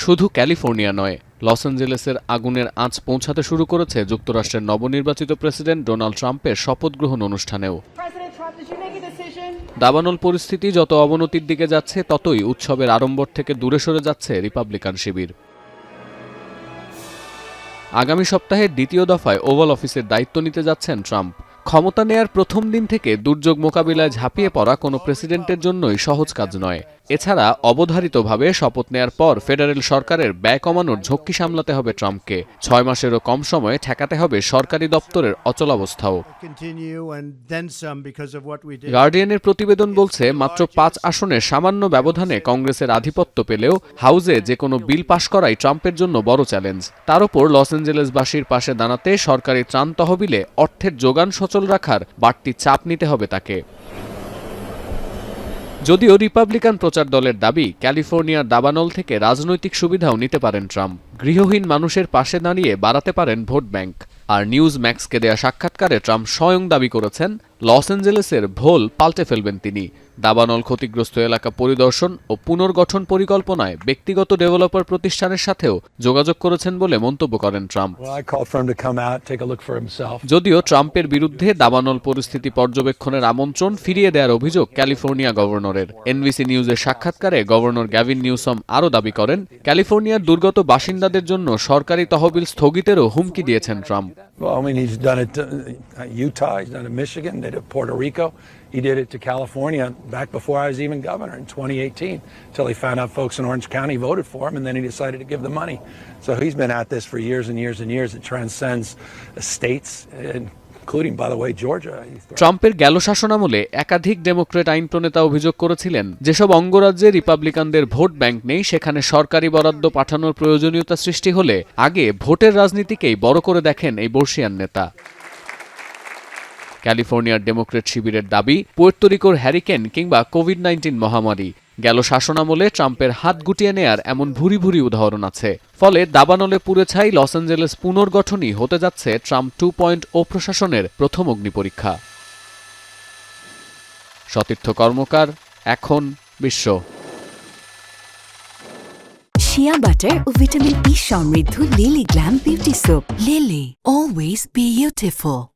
শুধু ক্যালিফোর্নিয়া নয়, লস অ্যাঞ্জেলেসের আগুনের আঁচ পৌঁছাতে শুরু করেছে যুক্তরাষ্ট্রের নবনির্বাচিত প্রেসিডেন্ট ডোনাল্ড ট্রাম্পের শপথ গ্রহণ অনুষ্ঠানেও। দাবানল পরিস্থিতি যত অবনতির দিকে যাচ্ছে, ততই উৎসবের আড়ম্বর থেকে দূরে সরে যাচ্ছে রিপাবলিকান শিবির। আগামী সপ্তাহের দ্বিতীয় দফায় ওভাল অফিসের দায়িত্ব নিতে যাচ্ছেন ট্রাম্প। ক্ষমতা নেয়ার প্রথম দিন থেকে দুর্যোগ মোকাবিলায় ঝাঁপিয়ে পড়া কোনো প্রেসিডেন্টের জন্যই সহজ কাজ নয়। এছাড়া অবধারিতভাবে শপথ নেয়ার পর ফেডারেল সরকারের ব্যয় কমানোর ঝক্কি সামলাতে হবে ট্রাম্পকে। 6 মাসেরও কম সময়ে ঠেকাতে হবে সরকারি দপ্তরের অচলাবস্থাও। গার্ডিয়ানের প্রতিবেদন বলছে, মাত্র 5 আসনের সামান্য ব্যবধানে কংগ্রেসের আধিপত্য পেলেও হাউজে যে কোনো বিল পাশ করাই ট্রাম্পের জন্য বড় চ্যালেঞ্জ। তার উপর লস অ্যাঞ্জেলেসবাসীর পাশে দাঁড়াতে সরকারি ত্রাণ তহবিলে অর্থের যোগান সচল রাখার বাড়তি চাপ নিতে হবে তাকে। যদিও রিপাবলিকান প্রচার দলের দাবি, ক্যালিফোর্নিয়ার দাবানল থেকে রাজনৈতিক সুবিধাও নিতে পারেন ট্রাম্প। গৃহহীন মানুষের পাশে দাঁড়িয়ে বাড়াতে পারেন ভোট ব্যাংক। আর নিউজ ম্যাক্সকে দেয়া সাক্ষাৎকারে ট্রাম্প স্বয়ং দাবি করেছেন, লস অ্যাঞ্জেলেসের ভোল পাল্টে ফেলবেন তিনি। দাবানল ক্ষতিগ্রস্ত এলাকা পরিদর্শন ও পুনর্গঠন পরিকল্পনায় ব্যক্তিগত ডেভেলপার প্রতিষ্ঠানের সাথেও যোগাযোগ করেছেন বলে মন্তব্য করেন ট্রাম্প। যদিও ট্রাম্পের বিরুদ্ধে দাবানল পরিস্থিতি পর্যবেক্ষণের আমন্ত্রণ ফিরিয়ে দেওয়ার অভিযোগ ক্যালিফোর্নিয়া গভর্নরের। এনবিসি নিউজের সাক্ষাৎকারে গভর্নর গ্যাভিন নিউসম আরও দাবি করেন, ক্যালিফোর্নিয়ার দুর্গত বাসিন্দাদের জন্য সরকারি তহবিল স্থগিতেরও হুমকি দিয়েছেন Trump. Well, I mean, he's done it to Utah, he's done it to Michigan, did it to Puerto Rico. He did it to California back before I was even governor in 2018, until he found out folks in Orange County voted for him, and then he decided to give the money. So he's been at this for years and years and years. It transcends states, including, by the way, Georgia. ট্রাম্পের গেল শাসনামলে একাধিক Democrat আইন প্রণেতা অভিযোগ করেছিলেন, যেসব অঙ্গরাজ্যে রিপাবলিকানদের vote bank নেই, সেখানে সরকারি বরাদ্দ পাঠানোর প্রয়োজনীয়তা সৃষ্টি হলে আগে ভোটের রাজনীতিকেই বড় করে দেখেন এই বর্ষিয়ান নেতা। ক্যালিফোর্নিয়ার ডেমোক্রেট শিবিরের দাবি, পুয়ের্তো রিকোর হ্যারিকেন কিংবা কোভিড-19 মহামারী গেল শাসনামলে ট্রাম্পের হাত গুটিয়ে নেয়ার এমন ভুরি ভুরি উদাহরণ আছে। ফলে দাবানলে পুড়ে ছাই লস অ্যাঞ্জেলেস পুনর্গঠনই হতে যাচ্ছে ট্রাম্প 2.0 প্রশাসনের প্রথম অগ্নিপরীক্ষা। সতীর্থ কর্মকার, এখন বিশ্ব। শিয়া বাটার ও ভিটামিন ই সমৃদ্ধ lily glam beauty soap. Lily, always beautiful.